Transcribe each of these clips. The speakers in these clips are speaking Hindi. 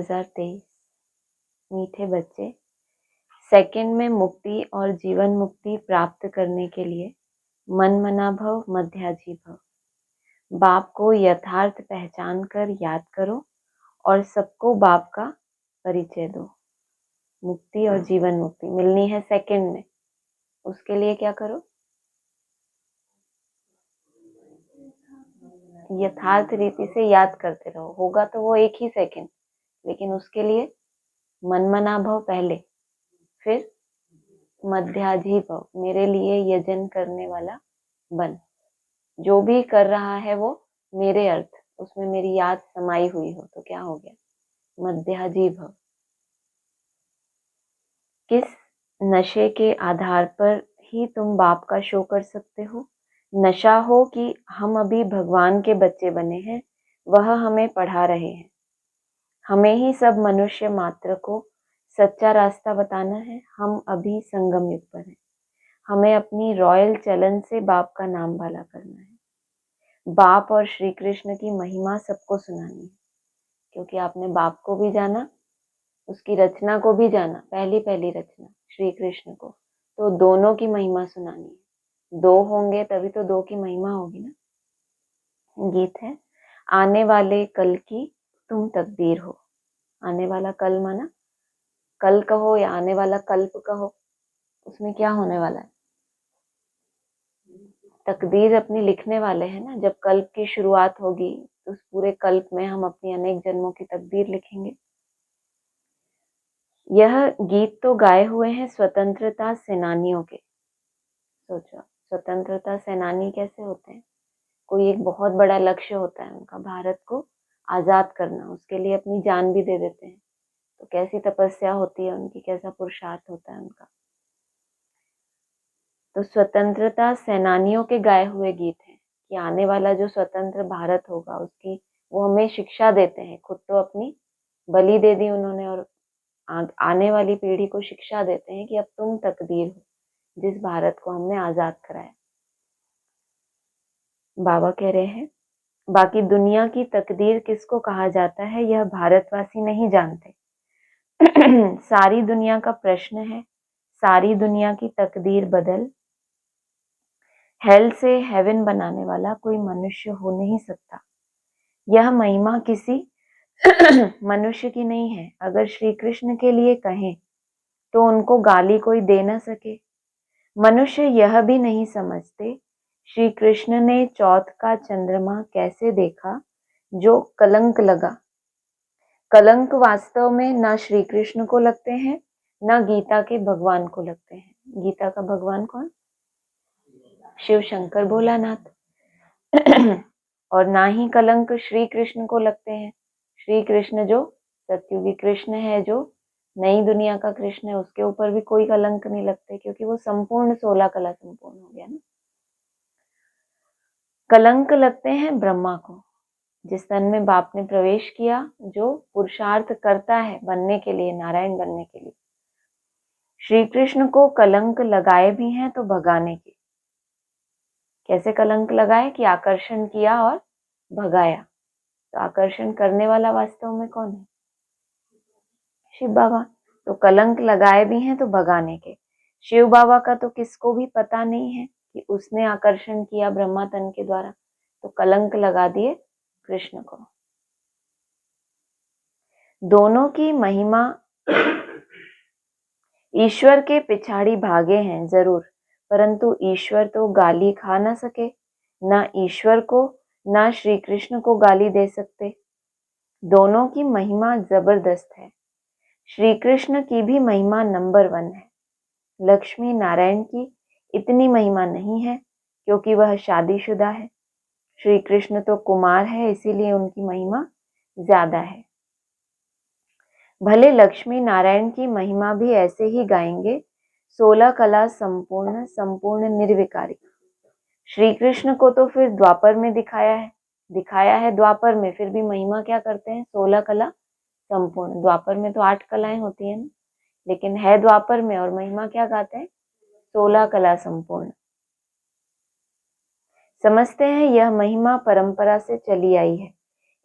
2023। मीठे बच्चे, सेकंड में मुक्ति और जीवन मुक्ति प्राप्त करने के लिए मन मना भव मध्याजी भव। बाप को यथार्थ पहचान कर याद करो और सबको बाप का परिचय दो। मुक्ति और जीवन मुक्ति मिलनी है सेकंड में, उसके लिए क्या करो? यथार्थ रीति से याद करते रहो। होगा तो वो एक ही सेकंड, लेकिन उसके लिए मन मना भव पहले, फिर मध्याजी भव, मेरे लिए यजन करने वाला बन। जो भी कर रहा है वो मेरे अर्थ, उसमें मेरी याद समाई हुई हो तो क्या हो गया? मध्याजी भव। किस नशे के आधार पर ही तुम बाप का शो कर सकते हो? नशा हो कि हम अभी भगवान के बच्चे बने हैं, वह हमें पढ़ा रहे हैं। हमें ही सब मनुष्य मात्र को सच्चा रास्ता बताना है। हम अभी संगम युग पर हैं। हमें अपनी रॉयल चलन से बाप का नाम वाला करना है। बाप और श्री कृष्ण की महिमा सबको सुनानी है, क्योंकि आपने बाप को भी जाना, उसकी रचना को भी जाना, पहली रचना श्री कृष्ण को, तो दोनों की महिमा सुनानी है। दो होंगे तभी तो दो की महिमा होगी ना। गीत है, आने वाले कल की तुम तकदीर हो। आने वाला कल माना कल कहो या आने वाला कल्प कहो, उसमें क्या होने वाला है? तकदीर अपनी लिखने वाले हैं ना। जब कल्प की शुरुआत होगी तो उस पूरे कल्प में हम अपनी अनेक जन्मों की तकदीर लिखेंगे। यह गीत तो गाए हुए हैं स्वतंत्रता सेनानियों के। सोचो, स्वतंत्रता सेनानी कैसे होते हैं? कोई एक बहुत बड़ा लक्ष्य होता है उनका, भारत को आजाद करना, उसके लिए अपनी जान भी दे देते हैं। तो कैसी तपस्या होती है उनकी, कैसा पुरुषार्थ होता है उनका। तो स्वतंत्रता सेनानियों के गाए हुए गीत हैं कि आने वाला जो स्वतंत्र भारत होगा उसकी वो हमें शिक्षा देते हैं। खुद तो अपनी बलि दे दी उन्होंने और आने वाली पीढ़ी को शिक्षा देते हैं कि अब तुम तकदीर हो, जिस भारत को हमने आजाद कराया। बाबा कह रहे हैं, बाकी दुनिया की तकदीर किसको कहा जाता है यह भारतवासी नहीं जानते। सारी दुनिया का प्रश्न है, सारी दुनिया की तकदीर बदल। हेल से हेवन बनाने वाला कोई मनुष्य हो नहीं सकता। यह महिमा किसी मनुष्य की नहीं है। अगर श्री कृष्ण के लिए कहें तो उनको गाली कोई दे न सके। मनुष्य यह भी नहीं समझते श्री कृष्ण ने चौथ का चंद्रमा कैसे देखा जो कलंक लगा। कलंक वास्तव में ना श्री कृष्ण को लगते हैं, ना गीता के भगवान को लगते हैं। गीता का भगवान कौन? शिव शंकर भोलानाथ। और ना ही कलंक श्री कृष्ण को लगते हैं। श्री कृष्ण जो सत्युगी कृष्ण है, जो नई दुनिया का कृष्ण है, उसके ऊपर भी कोई कलंक नहीं लगते, क्योंकि वो संपूर्ण 16 कला संपूर्ण हो गया ना। कलंक लगते हैं ब्रह्मा को, जिस तन में बाप ने प्रवेश किया, जो पुरुषार्थ करता है बनने के लिए, नारायण बनने के लिए। श्री कृष्ण को कलंक लगाए भी हैं तो भगाने के। कैसे कलंक लगाए? कि आकर्षण किया और भगाया। तो आकर्षण करने वाला वास्तव में कौन है? शिव बाबा। तो कलंक लगाए भी हैं तो भगाने के। शिव बाबा का तो किसको भी पता नहीं है कि उसने आकर्षण किया ब्रह्मा तन के द्वारा, तो कलंक लगा दिए कृष्ण को। दोनों की महिमा। ईश्वर के पिछाड़ी भागे हैं जरूर, परंतु ईश्वर तो गाली खा न सके। ना ईश्वर को ना श्री कृष्ण को गाली दे सकते। दोनों की महिमा जबरदस्त है। श्री कृष्ण की भी महिमा नंबर 1 है। लक्ष्मी नारायण की इतनी महिमा नहीं है, क्योंकि वह शादीशुदा है। श्री कृष्ण तो कुमार है, इसीलिए उनकी महिमा ज्यादा है। भले लक्ष्मी नारायण की महिमा भी ऐसे ही गाएंगे, 16 कला संपूर्ण, संपूर्ण निर्विकारी। श्री कृष्ण को तो फिर द्वापर में दिखाया है द्वापर में, फिर भी महिमा क्या करते हैं? 16 कला संपूर्ण। द्वापर में तो 8 कलाएं होती है ना, लेकिन है द्वापर में, और महिमा क्या गाते हैं? 16 कला संपूर्ण। समझते हैं यह महिमा परंपरा से चली आई है।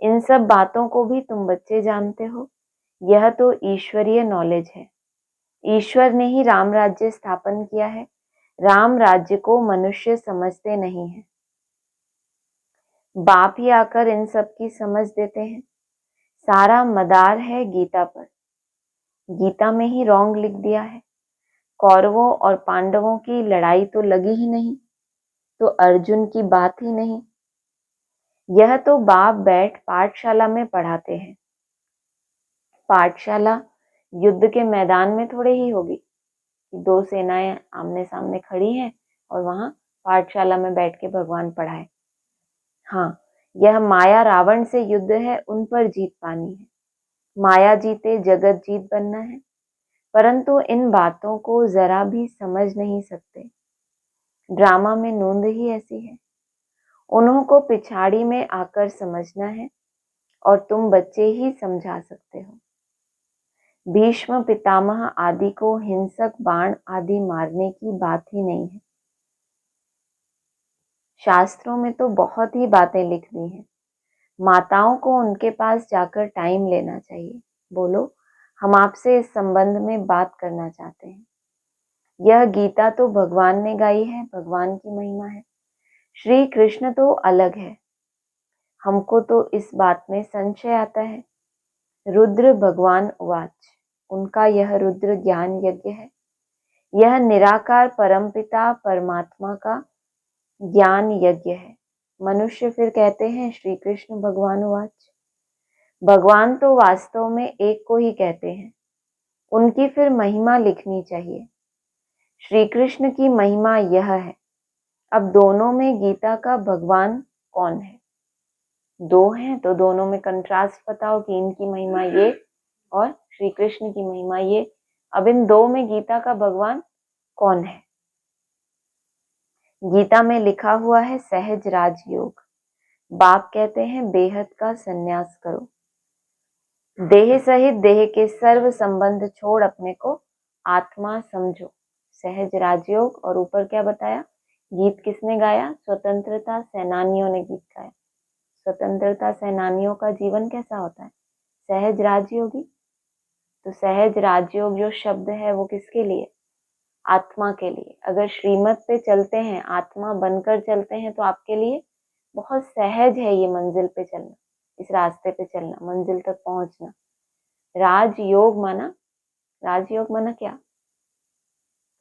इन सब बातों को भी तुम बच्चे जानते हो। यह तो ईश्वरीय नॉलेज है। ईश्वर ने ही राम राज्य स्थापन किया है। राम राज्य को मनुष्य समझते नहीं है। बाप ही आकर इन सब की समझ देते हैं। सारा मदार है गीता पर। गीता में ही रॉन्ग लिख दिया है। कौरवों और पांडवों की लड़ाई तो लगी ही नहीं, तो अर्जुन की बात ही नहीं। यह तो बाप बैठ पाठशाला में पढ़ाते हैं। पाठशाला युद्ध के मैदान में थोड़े ही होगी कि दो सेनाएं आमने सामने खड़ी हैं और वहां पाठशाला में बैठ के भगवान पढ़ाए। हाँ, यह माया रावण से युद्ध है, उन पर जीत पानी है। माया जीते जगत जीत बनना है। परंतु इन बातों को जरा भी समझ नहीं सकते। ड्रामा में नूंद ही ऐसी है। उन्हों को पिछाड़ी में आकर समझना है और तुम बच्चे ही समझा सकते हो। भीष्म पितामह आदि को हिंसक बाण आदि मारने की बात ही नहीं है। शास्त्रों में तो बहुत ही बातें लिख दी हैं। माताओं को उनके पास जाकर टाइम लेना चाहिए। बोलो, हम आपसे इस संबंध में बात करना चाहते हैं। यह गीता तो भगवान ने गाई है, भगवान की महिमा है। श्री कृष्ण तो अलग है। हमको तो इस बात में संशय आता है। रुद्र भगवान उवाच, उनका यह रुद्र ज्ञान यज्ञ है। यह निराकार परमपिता परमात्मा का ज्ञान यज्ञ है। मनुष्य फिर कहते हैं श्री कृष्ण भगवान उवाच। भगवान तो वास्तव में एक को ही कहते हैं। उनकी फिर महिमा लिखनी चाहिए। श्री कृष्ण की महिमा यह है। अब दोनों में गीता का भगवान कौन है? दो हैं तो दोनों में कंट्रास्ट बताओ कि इनकी महिमा ये और श्री कृष्ण की महिमा ये। अब इन दो में गीता का भगवान कौन है? गीता में लिखा हुआ है सहज राजयोग। बाप कहते हैं बेहद का संन्यास करो। देह सहित देह के सर्व संबंध छोड़ अपने को आत्मा समझो। सहज राजयोग। और ऊपर क्या बताया? गीत किसने गाया? स्वतंत्रता सेनानियों ने गीत गाया। स्वतंत्रता सेनानियों का जीवन कैसा होता है? सहज राजयोगी। तो सहज राजयोग जो शब्द है वो किसके लिए? आत्मा के लिए। अगर श्रीमत पे चलते हैं, आत्मा बनकर चलते हैं, तो आपके लिए बहुत सहज है ये मंजिल पे चलना, इस रास्ते पे चलना, मंजिल तक पहुंचना। राजयोग माना क्या?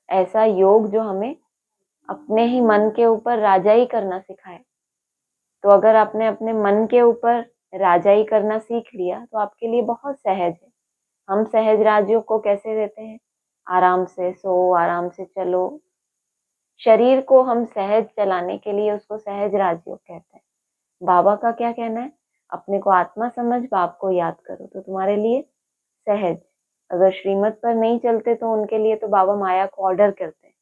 ऐसा योग जो हमें अपने ही मन के ऊपर राजाई करना सिखाए। तो अगर आपने अपने मन के ऊपर राजाई करना सीख लिया तो आपके लिए बहुत सहज है। हम सहज राजयोग को कैसे देते हैं? आराम से सो, आराम से चलो। शरीर को हम सहज चलाने के लिए उसको सहज राजयोग कहते हैं। बाबा का क्या कहना है? अपने को आत्मा समझ, बाप को याद करो, तो तुम्हारे लिए सहज। अगर श्रीमत पर नहीं चलते तो उनके लिए तो बाबा माया को ऑर्डर करते हैं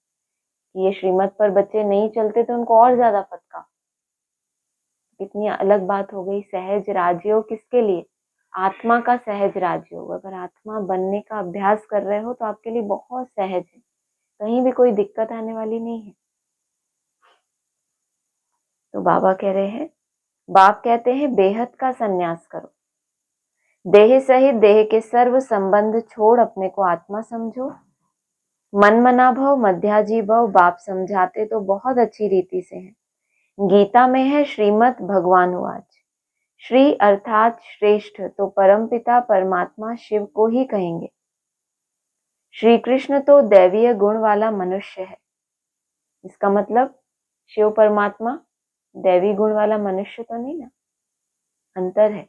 कि ये श्रीमत पर बच्चे नहीं चलते तो उनको और ज्यादा फटका। कितनी अलग बात हो गई। सहज राजयोग किसके लिए? आत्मा का सहज राजयोग। अगर आत्मा बनने का अभ्यास कर रहे हो तो आपके लिए बहुत सहज है, कहीं भी कोई दिक्कत आने वाली नहीं है। तो बाबा कह रहे हैं, बाप कहते हैं बेहद का संन्यास करो। देह सहित देह के सर्व संबंध छोड़ अपने को आत्मा समझो। मन मना भव मध्याजी भव। बाप समझाते तो बहुत अच्छी रीति से हैं। गीता में है श्रीमद् भगवान उवाच। श्री अर्थात श्रेष्ठ तो परमपिता परमात्मा शिव को ही कहेंगे। श्री कृष्ण तो दैवीय गुण वाला मनुष्य है। इसका मतलब शिव परमात्मा दैवी गुण वाला मनुष्य तो नहीं ना, अंतर है।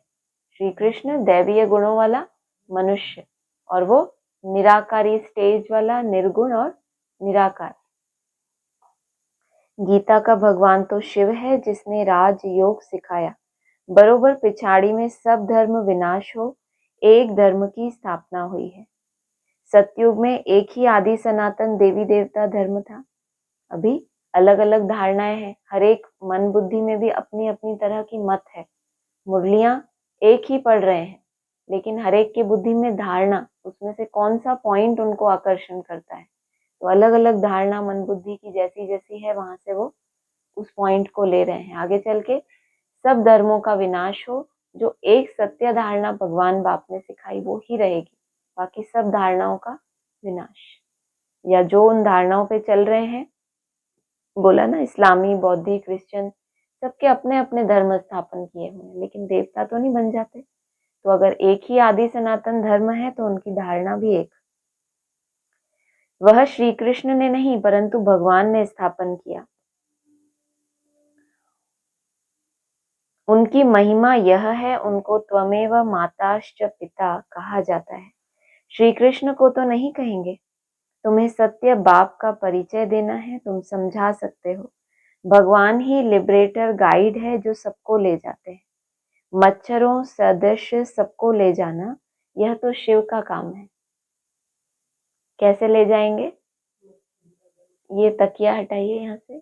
श्री कृष्ण दैवीय गुणों वाला मनुष्य और वो निराकारी स्टेज वाला निर्गुण और निराकार। गीता का भगवान तो शिव है जिसने राज योग सिखाया। बरोबर पिछाड़ी में सब धर्म विनाश हो, एक धर्म की स्थापना हुई है। सतयुग में एक ही आदि सनातन देवी देवता धर्म था। अभी अलग अलग धारणाएं हैं। हर एक मन बुद्धि में भी अपनी अपनी तरह की मत है। मुरलियां एक ही पढ़ रहे हैं, लेकिन हर एक की बुद्धि में धारणा, उसमें से कौन सा पॉइंट उनको आकर्षण करता है, तो अलग अलग धारणा मन बुद्धि की जैसी जैसी है, वहां से वो उस पॉइंट को ले रहे हैं। आगे चल के सब धर्मों का विनाश हो, जो एक सत्य धारणा भगवान बाप ने सिखाई वो ही रहेगी, बाकी सब धारणाओं का विनाश। या जो उन धारणाओं पे चल रहे हैं, बोला ना इस्लामी, बौद्धिक, क्रिश्चियन, सबके अपने अपने धर्म स्थापन किए हुए हैं, लेकिन देवता तो नहीं बन जाते। तो अगर एक ही आदि सनातन धर्म है तो उनकी धारणा भी एक। वह श्री कृष्ण ने नहीं परंतु भगवान ने स्थापन किया। उनकी महिमा यह है, उनको त्वमेव माताश्च पिता कहा जाता है। श्री कृष्ण को तो नहीं कहेंगे, तुम्हें सत्य बाप का परिचय देना है, तुम समझा सकते हो। भगवान ही लिबरेटर गाइड है जो सबको ले जाते हैं। मच्छरों सदृश सबको ले जाना यह तो शिव का काम है। कैसे ले जाएंगे? ये तकिया हटाइए यहाँ से।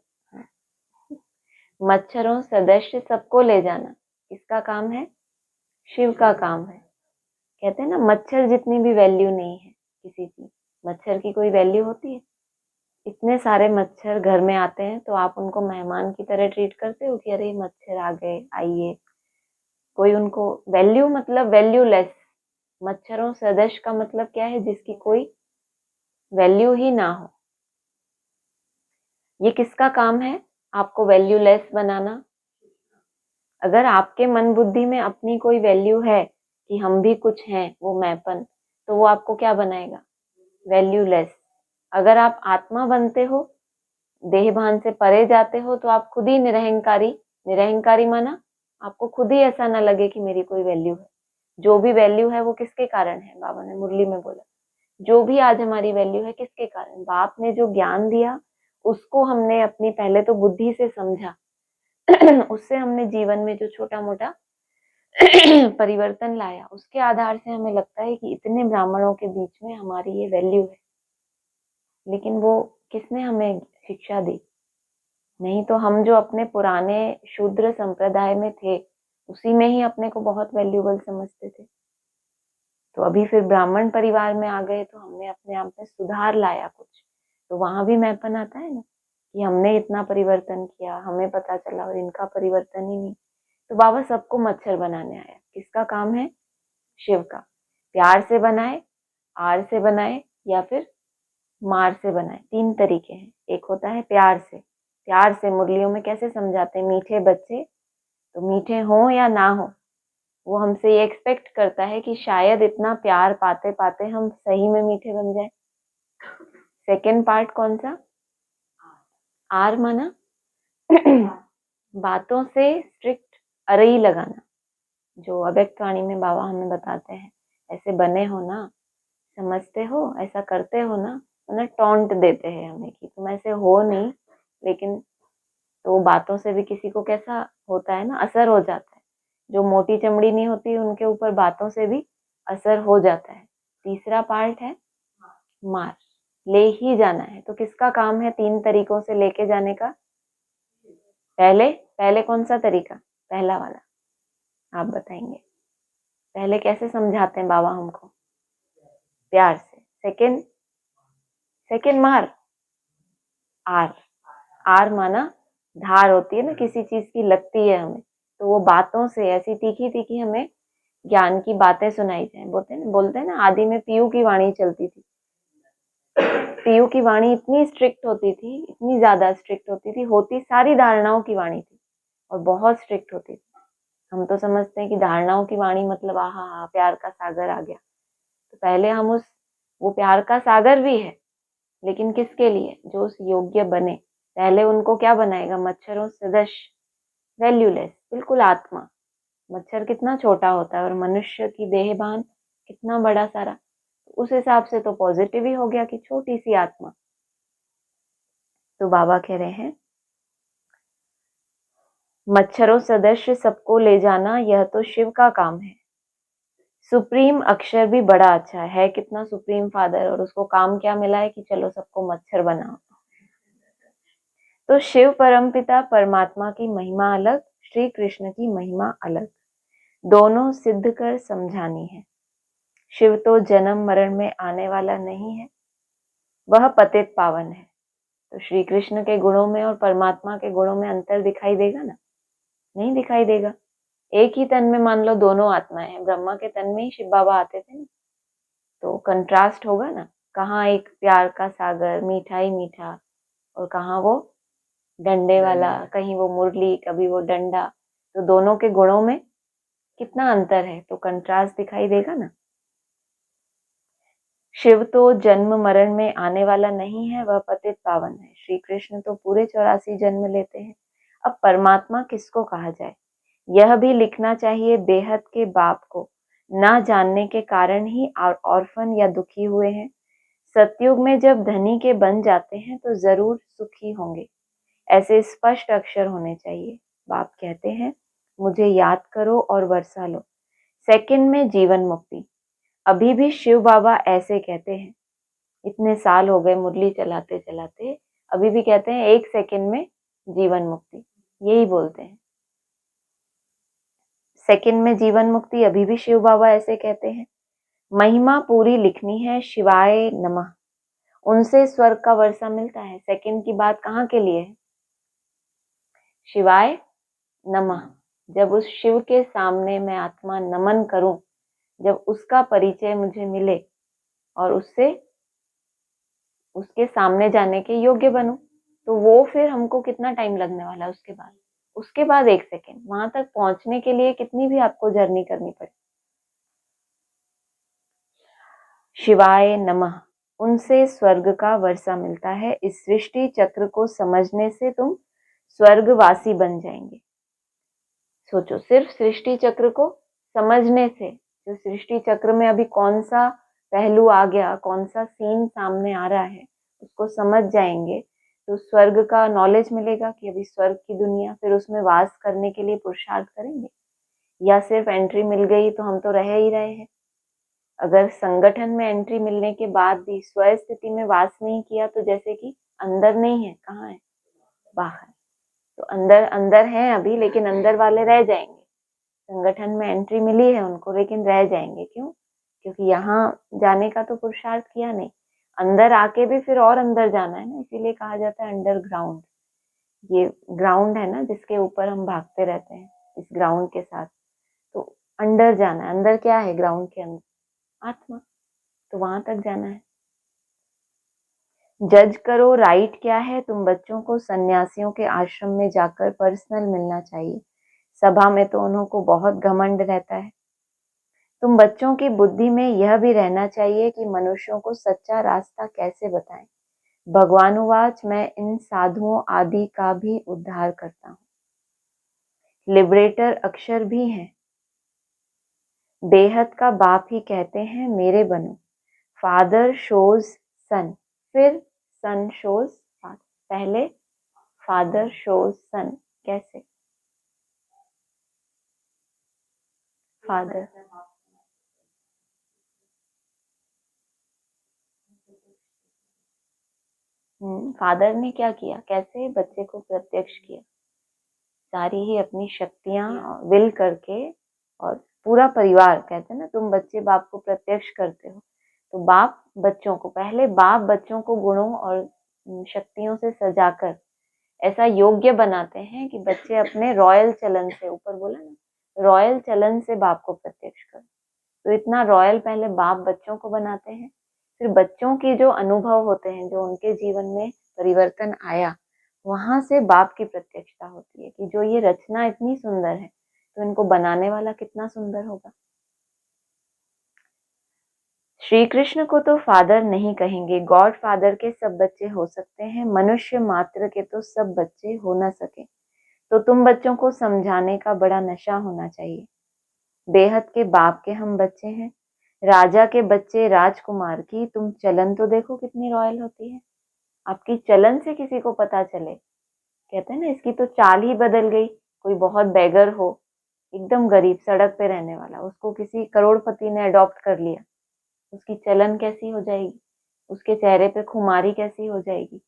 मच्छरों सदृश सबको ले जाना किसका काम है? शिव का काम है। कहते हैं ना, मच्छर जितनी भी वैल्यू नहीं है किसी की, मच्छर की कोई वैल्यू होती है? इतने सारे मच्छर घर में आते हैं तो आप उनको मेहमान की तरह ट्रीट करते हो कि अरे मच्छर आ गए, आइए। कोई उनको वैल्यू, मतलब वैल्यूलेस। मच्छरों सदृश का मतलब क्या है? जिसकी कोई वैल्यू ही ना हो। ये किसका काम है? आपको वैल्यूलेस बनाना। अगर आपके मन बुद्धि में अपनी कोई वैल्यू है कि हम भी कुछ हैं, वो मैंपन, तो वो आपको क्या बनाएगा? वैल्यूलेस। अगर आप आत्मा बनते हो, देह भान से परे जाते हो, तो आप खुद ही निरहंकारी। निरहंकारी माना आपको खुद ही ऐसा ना लगे कि मेरी कोई वैल्यू है। जो भी वैल्यू है वो किसके कारण है? बाबा ने मुरली में बोला, जो भी आज हमारी वैल्यू है किसके कारण? बाप ने जो ज्ञान दिया उसको हमने अपनी पहले तो बुद्धि से समझा उससे हमने जीवन में जो छोटा मोटा परिवर्तन लाया, उसके आधार से हमें लगता है कि इतने ब्राह्मणों के बीच में हमारी ये वैल्यू है। लेकिन वो किसने हमें शिक्षा दी? नहीं तो हम जो अपने पुराने शूद्र संप्रदाय में थे उसी में ही अपने को बहुत वैल्यूबल समझते थे। तो अभी फिर ब्राह्मण परिवार में आ गए तो हमने अपने आप में सुधार लाया कुछ, तो वहां भी मैंपन आता है ना कि हमने इतना परिवर्तन किया, हमें पता चला और इनका परिवर्तन ही नहीं। तो बाबा सबको मच्छर बनाने आया। किसका काम है? शिव का। प्यार से बनाए, आर से बनाए, या फिर मार से बनाए। तीन तरीके हैं। एक होता है प्यार से। प्यार से मुरलियों में कैसे समझाते हैं? मीठे बच्चे तो मीठे हो या ना हो, वो हमसे ये एक्सपेक्ट करता है कि शायद इतना प्यार पाते पाते हम सही में मीठे बन जाए। सेकेंड पार्ट कौन सा? आर माना बातों से स्ट्रिक्ट अरई लगाना। जो अव्यक्त वाणी में बाबा हमें बताते हैं, ऐसे बने हो ना, समझते हो, ऐसा करते हो ना, मतलब टॉन्ट देते हैं हमें कि तुम ऐसे हो नहीं, लेकिन तो बातों से भी किसी को कैसा होता है ना, असर हो जाता है। जो मोटी चमड़ी नहीं होती उनके ऊपर बातों से भी असर हो जाता है। तीसरा पार्ट है मार, ले ही जाना है। तो किसका काम है तीन तरीकों से लेके जाने का? पहले पहले कौन सा तरीका? पहला वाला आप बताएंगे। पहले कैसे समझाते हैं बाबा हमको? प्यार से। सेकंड, सेकंड मार, आर। आर माना धार होती है ना, किसी चीज की लगती है हमें, तो वो बातों से ऐसी तीखी तीखी हमें ज्ञान की बातें सुनाई जाए। बोलते हैं ना, आदि में पीयू की वाणी चलती थी। पीयू की वाणी इतनी स्ट्रिक्ट होती थी, इतनी ज्यादा स्ट्रिक्ट होती थी, होती सारी धारणाओं की वाणी थी और बहुत स्ट्रिक्ट होती थी। हम तो समझते हैं कि धारणाओं की वाणी मतलब आहा प्यार का सागर आ गया। तो पहले हम वो प्यार का सागर भी है, लेकिन किसके लिए? जो उस योग्य बने। पहले उनको क्या बनाएगा? मच्छरों सदृश, वैल्यूलेस, बिल्कुल आत्मा। मच्छर कितना छोटा होता है और मनुष्य की देहभान कितना बड़ा सारा। उस हिसाब से तो पॉजिटिव ही हो गया कि छोटी सी आत्मा। तो बाबा कह रहे हैं मच्छरों सदृश सबको ले जाना यह तो शिव का काम है। सुप्रीम अक्षर भी बड़ा अच्छा है कितना सुप्रीम फादर, और उसको काम क्या मिला है कि चलो सबको मच्छर बनाओ। तो शिव परमपिता परमात्मा की महिमा अलग, श्री कृष्ण की महिमा अलग, दोनों सिद्ध कर समझानी है। शिव तो जन्म मरण में आने वाला नहीं है, वह पतित पावन है। तो श्री कृष्ण के गुणों में और परमात्मा के गुणों में अंतर दिखाई देगा ना? नहीं दिखाई देगा। एक ही तन में मान लो दोनों आत्माएं हैं, ब्रह्मा के तन में ही शिव बाबा आते थे ना, तो कंट्रास्ट होगा ना, कहाँ एक प्यार का सागर मीठा ही मीठा, और कहाँ वो डंडे वाला, कहीं वो मुरली कभी वो डंडा, तो दोनों के गुणों में कितना अंतर है, तो कंट्रास्ट दिखाई देगा ना। शिव तो जन्म मरण में आने वाला नहीं है, वह पतित पावन है। श्री कृष्ण तो पूरे 84 जन्म लेते हैं। अब परमात्मा किसको कहा जाए, यह भी लिखना चाहिए बेहद के बाप को, ना जानने के कारण ही ऑर्फन या दुखी हुए हैं। सतयुग में जब धनी के बन जाते हैं तो जरूर सुखी होंगे, ऐसे स्पष्ट अक्षर होने चाहिए। बाप कहते हैं मुझे याद करो और वर्षा लो, सेकंड में जीवन मुक्ति। अभी भी शिव बाबा ऐसे कहते हैं, इतने साल हो गए मुरली चलाते चलाते, अभी भी कहते हैं 1 सेकंड में जीवन मुक्ति, यही बोलते हैं, सेकंड में जीवन मुक्ति। अभी भी शिव बाबा ऐसे कहते हैं। महिमा पूरी लिखनी है, शिवाय नमः, उनसे स्वर्ग का वर्षा मिलता है। सेकंड की बात कहाँ के लिए है, शिवाय नमः। जब उस शिव के सामने मैं आत्मा नमन करूं, जब उसका परिचय मुझे मिले और उसके सामने जाने के योग्य बनूं, तो वो फिर हमको कितना टाइम लगने वाला है, उसके बाद 1 सेकेंड, वहां तक पहुंचने के लिए कितनी भी आपको जर्नी करनी पड़े। शिवाय नमः, उनसे स्वर्ग का वर्षा मिलता है। इस सृष्टि चक्र को समझने से तुम स्वर्गवासी बन जाएंगे। सोचो, सिर्फ सृष्टि चक्र को समझने से, जो सृष्टि चक्र में अभी कौन सा पहलू आ गया, कौन सा सीन सामने आ रहा है, उसको समझ जाएंगे तो स्वर्ग का नॉलेज मिलेगा कि अभी स्वर्ग की दुनिया, फिर उसमें वास करने के लिए पुरुषार्थ करेंगे, या सिर्फ एंट्री मिल गई तो हम तो रह ही रहे हैं। अगर संगठन में एंट्री मिलने के बाद भी स्व स्थिति में वास नहीं किया, तो जैसे कि अंदर नहीं है, कहाँ है, बाहर। तो अंदर अंदर हैं अभी, लेकिन अंदर वाले रह जाएंगे। संगठन में एंट्री मिली है उनको, लेकिन रह जाएंगे। क्यों? क्योंकि यहाँ जाने का तो पुरुषार्थ किया नहीं, अंदर आके भी फिर और अंदर जाना है ना, इसीलिए कहा जाता है अंडरग्राउंड। ये ग्राउंड है ना जिसके ऊपर हम भागते रहते हैं, इस ग्राउंड के साथ, तो अंदर जाना है। अंदर क्या है ग्राउंड के अंदर? आत्मा, तो वहां तक जाना है। जज करो राइट क्या है। तुम बच्चों को सन्यासियों के आश्रम में जाकर पर्सनल मिलना चाहिए, सभा में तो उन्हों को बहुत घमंड रहता है। तुम बच्चों की बुद्धि में यह भी रहना चाहिए कि मनुष्यों को सच्चा रास्ता कैसे बताएं। भगवानुवाच, मैं इन साधुओं आदि का भी उद्धार करता हूँ। लिबरेटर अक्षर भी हैं, बेहद का बाप ही कहते हैं मेरे बनो। फादर शोज सन, फिर सन शोज फादर, पहले फादर शोज सन, कैसे? फादर, फादर ने क्या किया, कैसे बच्चे को प्रत्यक्ष किया, सारी ही अपनी शक्तियां विल करके, और पूरा परिवार, कहते हैं ना तुम बच्चे बाप को प्रत्यक्ष करते हो, तो बाप बच्चों को, पहले बाप बच्चों को गुणों और शक्तियों से सजाकर ऐसा योग्य बनाते हैं कि बच्चे अपने रॉयल चलन से, ऊपर बोला ना रॉयल चलन से बाप को प्रत्यक्ष कर, तो इतना रॉयल पहले बाप बच्चों को बनाते हैं। फिर बच्चों की जो अनुभव होते हैं, जो उनके जीवन में परिवर्तन आया, वहां से बाप की प्रत्यक्षता होती है कि जो ये रचना इतनी सुंदर है, तो इनको बनाने वाला कितना सुंदर होगा। श्री कृष्ण को तो फादर नहीं कहेंगे, गॉड फादर के सब बच्चे हो सकते हैं, मनुष्य मात्र के तो सब बच्चे हो ना सके। तो तुम बच्चों को समझाने का बड़ा नशा होना चाहिए। बेहद के बाप के हम बच्चे हैं, राजा के बच्चे राजकुमार की। तुम चलन तो देखो कितनी रॉयल होती है, आपकी चलन से किसी को पता चले, कहते हैं ना इसकी तो चाल ही बदल गई। कोई बहुत बेगर हो, एकदम गरीब सड़क पे रहने वाला, उसको किसी करोड़पति ने अडॉप्ट कर लिया, उसकी चलन कैसी हो जाएगी, उसके चेहरे पे खुमारी कैसी हो जाएगी।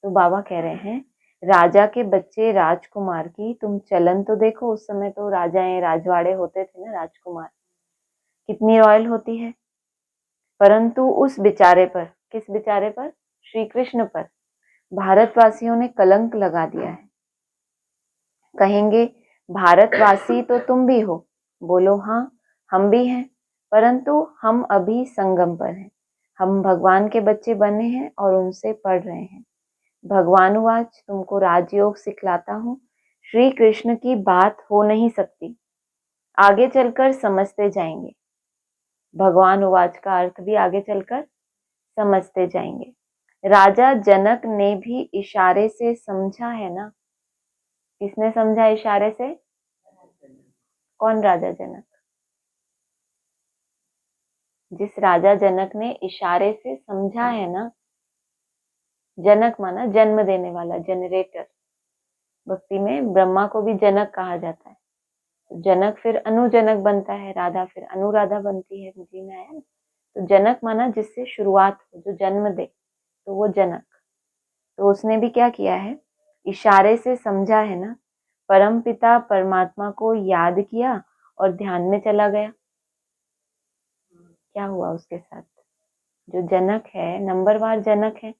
तो बाबा कह रहे हैं राजा के बच्चे राजकुमार की, तुम चलन तो देखो, उस समय तो राजाएं राजवाड़े होते थे ना, राजकुमार कितनी रॉयल होती है। परंतु उस बेचारे पर, किस बेचारे पर? श्री कृष्ण पर भारतवासियों ने कलंक लगा दिया है। कहेंगे भारतवासी तो तुम भी हो। बोलो हाँ, हम भी हैं, परंतु हम अभी संगम पर हैं। हम भगवान के बच्चे बने हैं और उनसे पढ़ रहे हैं। भगवानुवाच, तुमको राजयोग सिखलाता हूँ। श्री कृष्ण की बात हो नहीं सकती, आगे चलकर समझते जाएंगे। भगवानुवाच का अर्थ भी आगे चलकर समझते जाएंगे। राजा जनक ने भी इशारे से समझा है ना। किसने समझा इशारे से? कौन राजा जनक? जिस राजा जनक ने इशारे से समझा है ना। जनक माना जन्म देने वाला, जनरेटर। भक्ति में ब्रह्मा को भी जनक कहा जाता है। तो जनक फिर अनुजनक बनता है, राधा फिर अनुराधा बनती है। बुद्धि में आया ना। तो जनक माना जिससे शुरुआत हो, जो जन्म दे, तो वो जनक। तो उसने भी क्या किया है? इशारे से समझा है ना। परम पिता परमात्मा को याद किया और ध्यान में चला गया। क्या हुआ उसके साथ? जो जनक है, नंबरवार जनक है,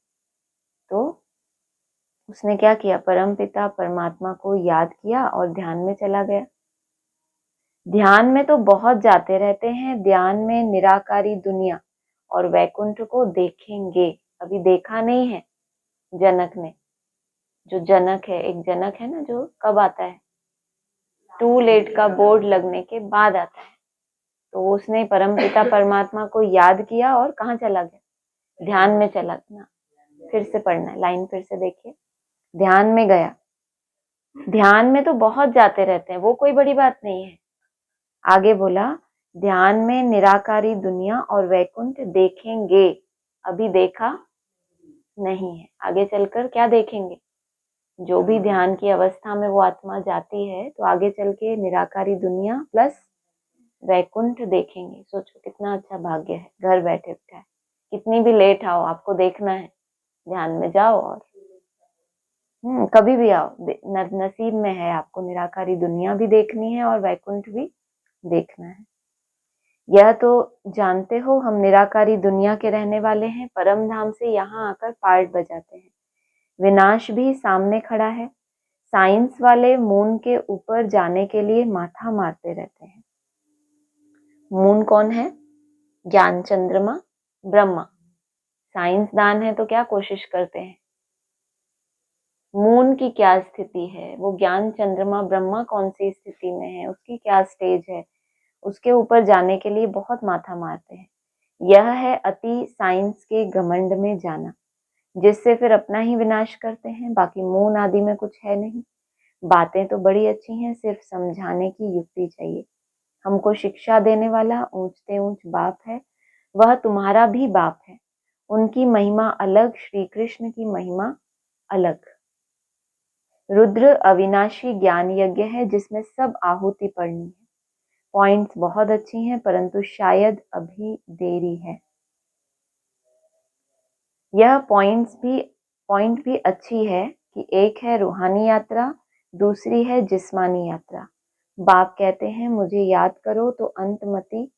तो उसने क्या किया? परम पिता परमात्मा को याद किया और ध्यान में चला गया। ध्यान में तो बहुत जाते रहते हैं, ध्यान में निराकारी दुनिया और वैकुंठ को देखेंगे। अभी देखा नहीं है जनक ने। जो जनक है, एक जनक है ना, जो कब आता है? टू लेट का बोर्ड लगने के बाद आता है। तो उसने परमपिता परमात्मा को याद किया और कहाँ चला गया? ध्यान में चला गया। फिर से पढ़ना है, लाइन फिर से देखिए। ध्यान में गया। ध्यान में तो बहुत जाते रहते हैं, वो कोई बड़ी बात नहीं है। आगे बोला, ध्यान में निराकारी दुनिया और वैकुंठ देखेंगे। अभी देखा नहीं है, आगे चलकर क्या देखेंगे? जो भी ध्यान की अवस्था में वो आत्मा जाती है, तो आगे चल के निराकारी दुनिया प्लस वैकुंठ देखेंगे। सोचो कितना अच्छा भाग्य है, घर बैठे बैठे। कितनी भी लेट आओ, आपको देखना है। ध्यान में जाओ और कभी भी आओ, नसीब में है आपको निराकारी दुनिया भी देखनी है और वैकुंठ भी देखना है। यह तो जानते हो हम निराकारी दुनिया के रहने वाले हैं, परम धाम से यहाँ आकर पार्ट बजाते हैं। विनाश भी सामने खड़ा है। साइंस वाले मून के ऊपर जाने के लिए माथा मारते रहते हैं। मून कौन है? ज्ञान चंद्रमा ब्रह्मा। साइंसदान है तो क्या कोशिश करते हैं? मून की क्या स्थिति है, वो ज्ञान चंद्रमा ब्रह्मा कौन सी स्थिति में है, उसकी क्या स्टेज है, उसके ऊपर जाने के लिए बहुत माथा मारते हैं। यह है अति साइंस के घमंड में जाना, जिससे फिर अपना ही विनाश करते हैं। बाकी मून आदि में कुछ है नहीं। बातें तो बड़ी अच्छी हैं, सिर्फ समझाने की युक्ति चाहिए। हमको शिक्षा देने वाला ऊंचते ऊंच बाप है, वह तुम्हारा भी बाप है। उनकी महिमा अलग, श्री कृष्ण की महिमा अलग। रुद्र अविनाशी ज्ञान यज्ञ है, जिसमें सब आहुति पड़नी है। पॉइंट्स बहुत अच्छी हैं, परंतु शायद अभी देरी है। यह पॉइंट भी अच्छी है कि एक है रूहानी यात्रा, दूसरी है जिस्मानी यात्रा। बाप कहते हैं मुझे याद करो तो अंतमति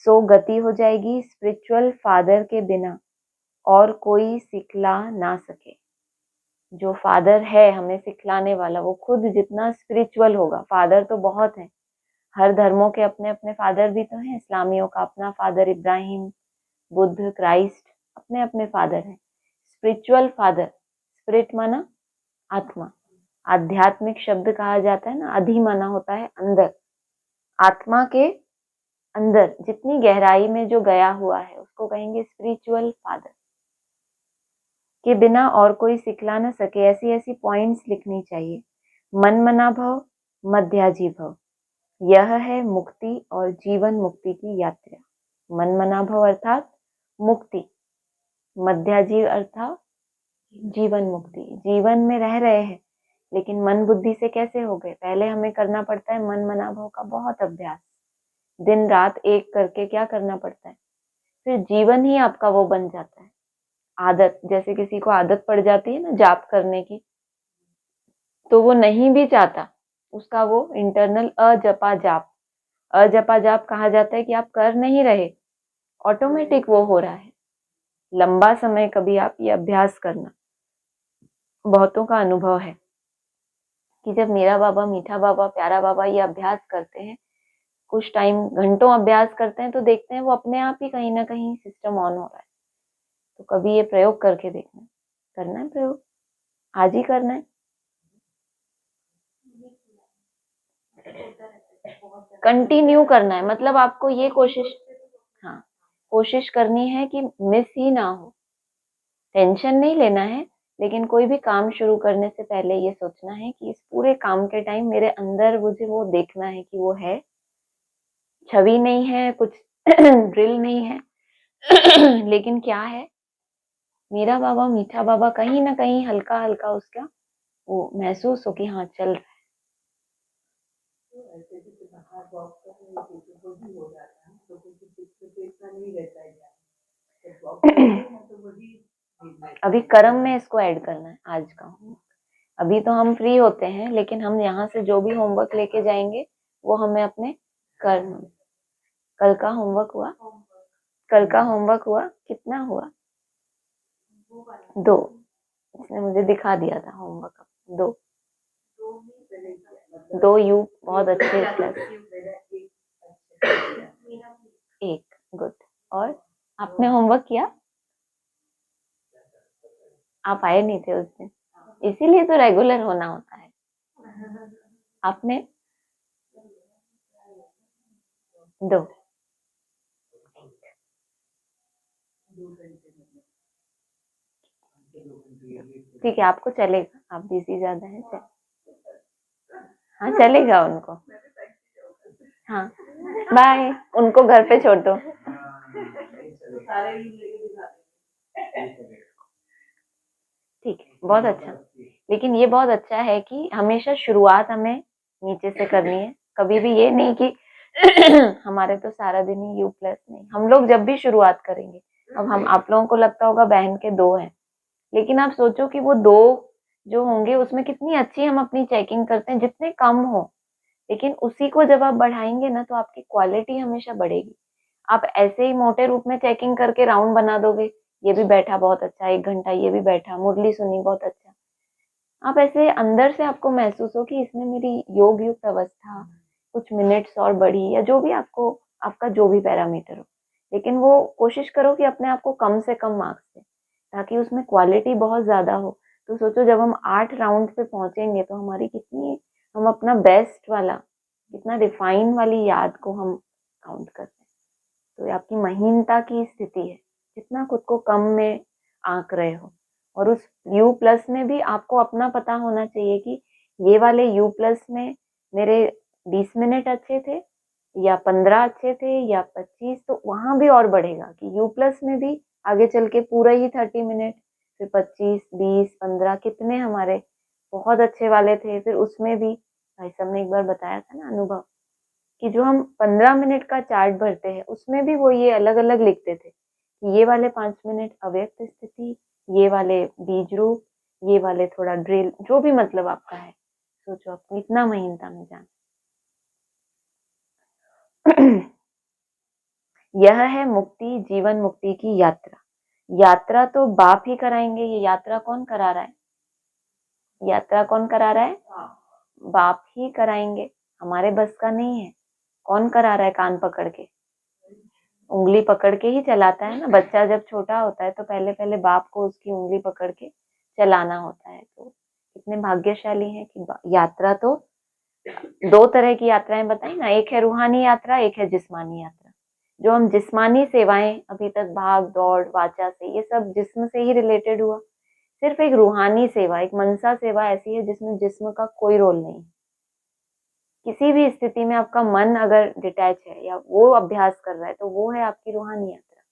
सो गति हो जाएगी। स्पिरिचुअल फादर के बिना और कोई सिखला ना सके। जो फादर है हमें सिखलाने वाला, वो खुद जितना स्पिरिचुअल होगा। फादर तो बहुत हैं, हर धर्मों के अपने अपने फादर भी तो हैं। इस्लामियों का अपना फादर इब्राहिम, बुद्ध, क्राइस्ट, अपने अपने फादर हैं। स्पिरिचुअल फादर, स्पिरिट माना आत्मा, आध्यात्मिक शब्द कहा जाता है ना। अधि माना होता है अंदर, आत्मा के अंदर जितनी गहराई में जो गया हुआ है उसको कहेंगे स्पिरिचुअल फादर। के बिना और कोई सिखला न सके, ऐसी ऐसी पॉइंट्स लिखनी चाहिए। मन मना भव, मध्याजी भव, यह है मुक्ति और जीवन मुक्ति की यात्रा। मन मना भव अर्थात मुक्ति, मध्याजीव अर्थात जीवन मुक्ति। जीवन में रह रहे हैं लेकिन मन बुद्धि से कैसे हो गए? पहले हमें करना पड़ता है मन मना भव का बहुत अभ्यास, दिन रात एक करके क्या करना पड़ता है, फिर जीवन ही आपका वो बन जाता है। आदत, जैसे किसी को आदत पड़ जाती है ना जाप करने की, तो वो नहीं भी चाहता, उसका वो इंटरनल अजपा जाप, अजपा जाप कहा जाता है कि आप कर नहीं रहे, ऑटोमेटिक वो हो रहा है। लंबा समय कभी आप ये अभ्यास करना, बहुतों का अनुभव है। कि जब मेरा बाबा, मीठा बाबा, प्यारा बाबा ये अभ्यास करते हैं, कुछ टाइम घंटों अभ्यास करते हैं, तो देखते हैं वो अपने आप ही कहीं ना कहीं सिस्टम ऑन हो रहा है। तो कभी ये प्रयोग करके देखना, करना है प्रयोग, आज ही करना है, कंटिन्यू करना है। मतलब आपको ये कोशिश, हाँ, कोशिश करनी है कि मिस ही ना हो। टेंशन नहीं लेना है, लेकिन कोई भी काम शुरू करने से पहले ये सोचना है कि इस पूरे काम के टाइम मेरे अंदर मुझे वो देखना है कि वो है, छवि नहीं है, कुछ ड्रिल नहीं है, लेकिन क्या है, मेरा बाबा, मीठा बाबा कहीं ना कहीं हल्का हल्का उसका वो महसूस हो कि हाँ चल रहा है। अभी कर्म में इसको ऐड करना है आज का होमवर्क। अभी तो हम फ्री होते हैं, लेकिन हम यहाँ से जो भी होमवर्क लेके जाएंगे वो हमें अपने कर्म। कल का होमवर्क हुआ, कल का होमवर्क हुआ, कितना हुआ? 2। इसने मुझे दिखा दिया था होमवर्क, 2। 2 यू बहुत अच्छे प्लस 1, गुड। और आपने होमवर्क किया? आप आए नहीं थे उस दिन, इसीलिए तो रेगुलर होना होता है। आपने 2, ठीक है, आपको चलेगा, आप बिजी ज्यादा है, हाँ चलेगा उनको। हाँ बाय, उनको घर पे छोड़ दो। ठीक है, बहुत अच्छा। लेकिन ये बहुत अच्छा है कि हमेशा शुरुआत हमें नीचे से करनी है, कभी भी ये नहीं कि हमारे तो सारा दिन ही यू प्लस नहीं। हम लोग जब भी शुरुआत करेंगे, अब हम, आप लोगों को लगता होगा बहन के 2 हैं, लेकिन आप सोचो कि वो 2 जो होंगे उसमें कितनी अच्छी हम अपनी चेकिंग करते हैं, जितने कम हो, लेकिन उसी को जब आप बढ़ाएंगे ना तो आपकी क्वालिटी हमेशा बढ़ेगी। आप ऐसे ही मोटे रूप में चेकिंग करके राउंड बना दोगे, ये भी बैठा बहुत अच्छा 1 घंटा, ये भी बैठा, मुरली सुनी बहुत अच्छा, आप ऐसे अंदर से आपको महसूस हो कि इसने मेरी योग युक्त अवस्था कुछ मिनट्स और बढ़ी, या जो भी आपको, आपका जो भी पैरामीटर हो, लेकिन वो कोशिश करो कि अपने आप को कम से कम मार्क्स दें, ताकि उसमें क्वालिटी बहुत ज्यादा हो। तो सोचो जब हम 8 राउंड पे पहुंचेंगे तो हमारी कितनी, हम अपना बेस्ट वाला, कितना रिफाइन वाली याद को हम काउंट करते हैं। तो ये आपकी महीनता की स्थिति है, कितना खुद को कम में आंक रहे हो। और उस यू प्लस में भी आपको अपना पता होना चाहिए कि ये वाले यू प्लस में मेरे 20 मिनट अच्छे थे, या 15 अच्छे थे, या 25, तो वहां भी और बढ़ेगा कि यू प्लस में भी आगे चल के पूरा ही 30 मिनट, फिर 25, 20, 15 कितने हमारे बहुत अच्छे वाले थे। फिर उसमें भी भाई साहब ने एक बार बताया था ना अनुभव, कि जो हम 15 मिनट का चार्ट भरते हैं उसमें भी वो ये अलग अलग लिखते थे कि ये वाले 5 मिनट अव्यक्त स्थिति, ये वाले बीज रूप, ये वाले थोड़ा ड्रिल, जो भी मतलब आपका है। सोचो आपको इतना महीनता में जाना। यह है मुक्ति, जीवन मुक्ति की यात्रा। यात्रा तो बाप ही कराएंगे, ये यात्रा कौन करा रहा है? यात्रा कौन करा रहा है? बाप ही कराएंगे, हमारे बस का नहीं है। कौन करा रहा है? कान पकड़ के, उंगली पकड़ के ही चलाता है ना। बच्चा जब छोटा होता है तो पहले पहले बाप को उसकी उंगली पकड़ के चलाना होता है। तो कितने भाग्यशाली हैं कि यात्रा तो 2 तरह की यात्राएं बताई ना, एक है रूहानी यात्रा, एक है जिस्मानी यात्रा। जो हम जिस्मानी सेवाएं अभी तक भाग दौड़ वाचा से, ये सब जिस्म से ही रिलेटेड हुआ। सिर्फ एक रूहानी सेवा, एक मनसा सेवा ऐसी है जिसमें जिस्म का कोई रोल नहीं। किसी भी स्थिति में आपका मन अगर डिटैच है या वो अभ्यास कर रहा है तो वो है आपकी रूहानी यात्रा।